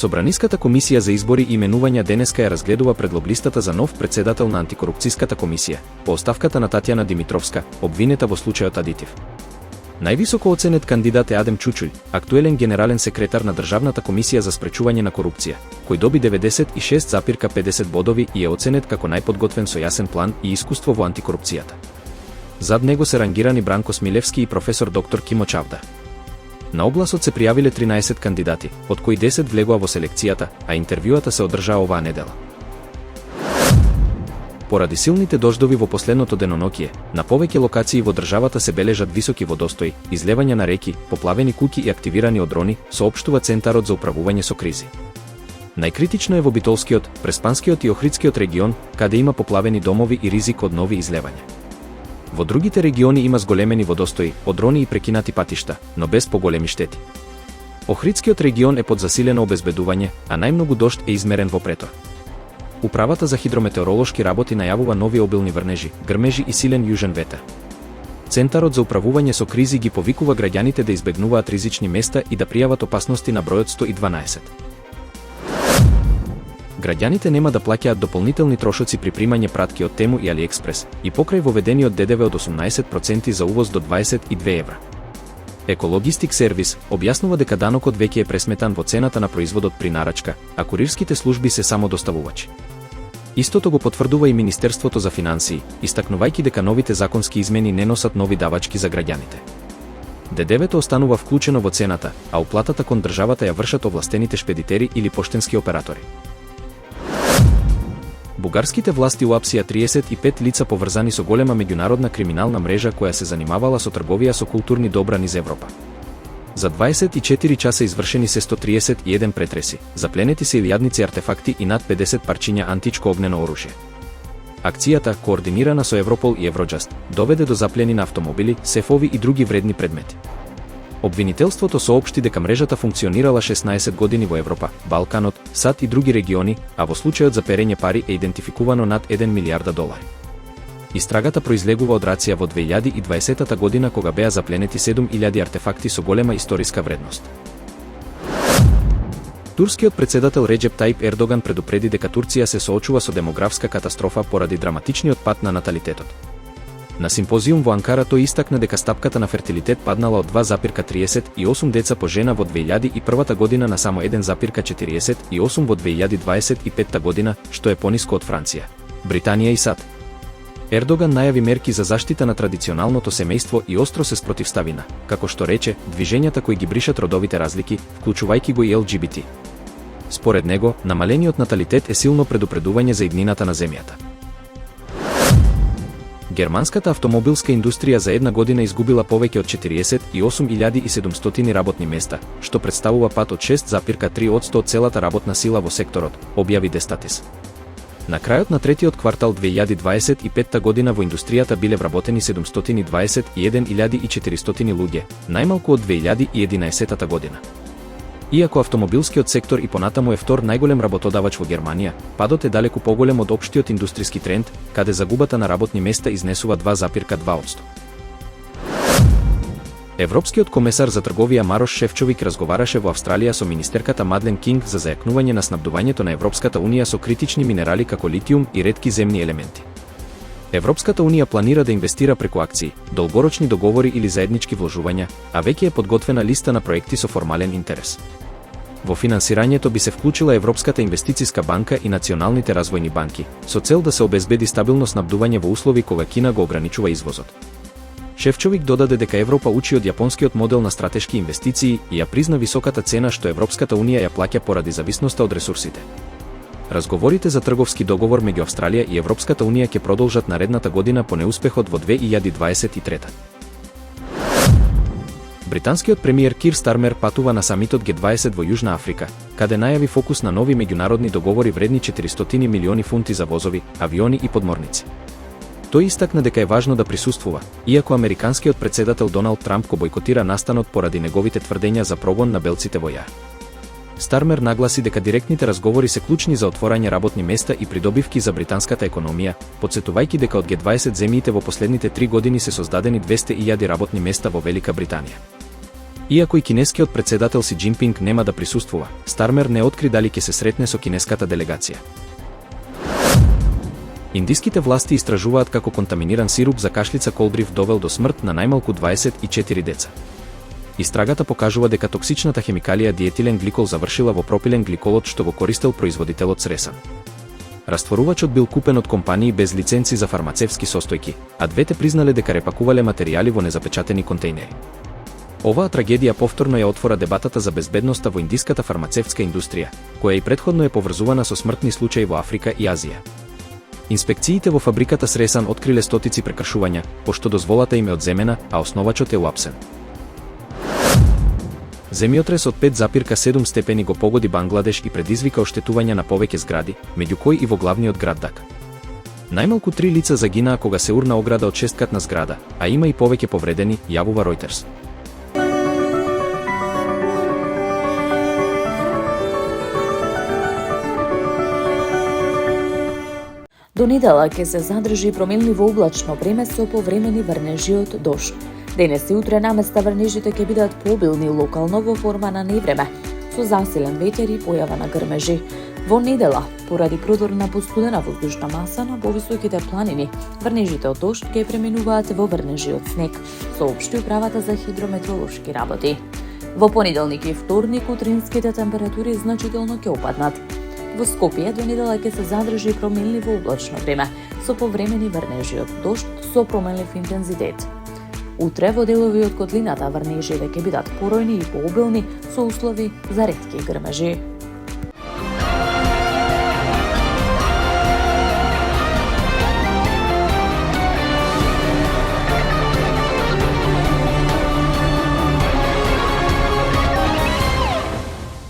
Собраниската комисија за избори и именувања денеска ја разгледува предлоглистата за нов претседател на антикорупцијската комисија, по оставката на Татјана Димитровска, обвинета во случајот Адитив. Највисоко оценет кандидат е Адем Чучулј, актуелен генерален секретар на Државната комисија за спречување на корупција, кој доби 96,50 бодови и е оценет како најподготвен со јасен план и искуство во антикорупцијата. Зад него се рангирани Бранко Смилевски и професор доктор Кимо Чавдар. На огласот се пријавиле 13 кандидати, од кои 10 влегоа во селекцијата, а интервјуата се одржаа оваа недела. Поради силните дождови во последното деноноќие, на повеќе локации во државата се бележат високи водостои, излевања на реки, поплавени куќи и активирани одрони, соопштува Центарот за управување со кризи. Најкритично е во Битолскиот, Преспанскиот и Охридскиот регион, каде има поплавени домови и ризик од нови излевања. Во другите региони има зголемени водостои, одрони и прекинати патишта, но без поголеми штети. Охридскиот регион е под засилено обезбедување, а најмногу дожд е измерен во Претор. Управата за хидрометеоролошки работи најавува нови обилни врнежи, грмежи и силен јужен ветер. Центарот за управување со кризи ги повикува граѓаните да избегнуваат ризични места и да пријават опасности на бројот 112. Граѓаните нема да плаќаат дополнителни трошоци при примање пратки од Тему и Алиекспрес и покрај воведениот ДДВ од 18% за увоз до 22 евра. Екологистик сервис објаснува дека данокот веќе е пресметан во цената на производот при нарачка, а курирските служби се само доставувачи. Истото го потврдува и Министерството за финансии, истакнувајќи дека новите законски измени не носат нови давачки за граѓаните. ДДВ-то останува вклучено во цената, а уплатата кон државата ја вршат овластените шпедитери или поштенски оператори. Бугарските власти уапсија 35 лица поврзани со голема меѓународна криминална мрежа која се занимавала со трговија со културни добра низ Европа. За 24 часа извршени се 131 претреси, запленети се илјадници артефакти и над 50 парчиња античко огнено оружје. Акцијата, координирана со Европол и Евроджаст, доведе до заплени на автомобили, сефови и други вредни предмети. Обвинителството соопшти дека мрежата функционирала 16 години во Европа, Балканот, САД и други региони, а во случајот за перење пари е идентификувано над 1 милијарда долари. Истрагата произлегува од рација во 2020 година кога беа запленети 7000 артефакти со голема историска вредност. Турскиот претседател Реджеп Таип Ердоган предупреди дека Турција се соочува со демографска катастрофа поради драматичниот пад на наталитетот. На симпозиум во Анкара тој истакна дека стапката на фертилитет паднала од 2,38 деца по жена во 2001 година на само 1,48 во 2025 година, што е пониско од Франција, Британија и САД. Ердоган најави мерки за заштита на традиционалното семејство и остро се спротивстави на, како што рече, движењата кои ги бришат родовите разлики, вклучувајќи го и ЛГБТ. Според него, намалениот наталитет е силно предупредување за иднината на земјата. Германската автомобилска индустрија за една година изгубила повеќе од 48.700 работни места, што представува пад од 6,3% од целата работна сила во секторот, објави Дестатис. На крајот на третиот квартал 2025 година во индустријата биле вработени 721.400 луѓе, најмалку од 2011 година. Иако автомобилскиот сектор и понатаму е втор најголем работодавач во Германија, падот е далеку поголем од општиот индустријски тренд, каде загубата на работни места изнесува 2,2%. Европскиот комесар за трговија Марош Шефчовик разговараше во Австралија со министерката Мадлен Кинг за зајакнување на снабдувањето на Европската унија со критични минерали како литиум и ретки земни елементи. Европската унија планира да инвестира преку акции, долгорочни договори или заеднички вложувања, а веќе е подготвена листа на проекти со формален интерес. Во финансирањето би се вклучила Европската инвестициска банка и националните развојни банки, со цел да се обезбеди стабилно снабдување во услови кога Кина го ограничува извозот. Шефчовик додаде дека Европа учи од јапонскиот модел на стратешки инвестиции и ја призна високата цена што Европската унија ја плаќа поради зависноста од ресурсите. Разговорите за трговски договор меѓу Австралија и Европската унија ќе продолжат наредната година по неуспехот во 2023. Британскиот премиер Кир Стармер патува на самитот Г20 во Јужна Африка, каде најави фокус на нови меѓународни договори вредни 400 милиони фунти за возови, авиони и подморници. Тој истакна дека е важно да присуствува, иако американскиот претседател Доналд Трамп го бойкотира настанот поради неговите тврдења за прогон на белците во ЈАР. Стармер нагласи дека директните разговори се клучни за отворање работни места и придобивки за британската економија, потсетувајќи дека од Г20 земјите во последните 3 години се создадени 200.000 работни места во Велика Британија. Иако и кинескиот председател Си Џинпинг нема да присуствува, Стармер не откри дали ќе се сретне со кинеската делегација. Индиските власти истражуваат како контаминиран сируп за кашлица колдрив довел до смрт на најмалку 24 деца. Истрагата покажува дека токсичната хемикалија диетилен гликол завршила во пропилен гликолот што го користел производителот Сресан. Растворувачот бил купен од компании без лиценци за фармацевски состојки, а двете признале дека репакувале материјали во незапечатени контейнери. Оваа трагедија повторно ја отвора дебатата за безбедноста во индиската фармацевтска индустрија, која и претходно е поврзувана со смртни случаи во Африка и Азија. Инспекциите во фабриката Сресан откриле стотици прекршувања, пошто дозволата им е одземена, а основачот е уапсен. Земјотрес од 5,7 степени го погоди Бангладеш и предизвика оштетувања на повеќе згради, меѓу кои и во главниот град Дака. Најмалку 3 лица загинаа кога се урна ограда од 6-катна зграда, а има и повеќе повредени, јавува Reuters. До недела ќе се задржи промилниво облачно време со повремени врнежи од дожд. Денес и утре наместа врнежите ќе бидат пообилни локално во форма на невреме, со засилен ветер и појава на грмежи. Во недела, поради продор на постудена воздушна маса на повисоките планини, врнежите од дожд ќе преминуваат во врнежи од снег, соопшти управата за хидрометеоролошки работи. Во понеделник и вторник утринските температури значително ќе опаднат. Во Скопје до недела ќе се задржи промилниво облачно време, со повремени врнежи од дожд со променлив интензитет. Утре во делови од котлината врнежите ќе бидат поројни и пообилни со услови за ретки грмежи.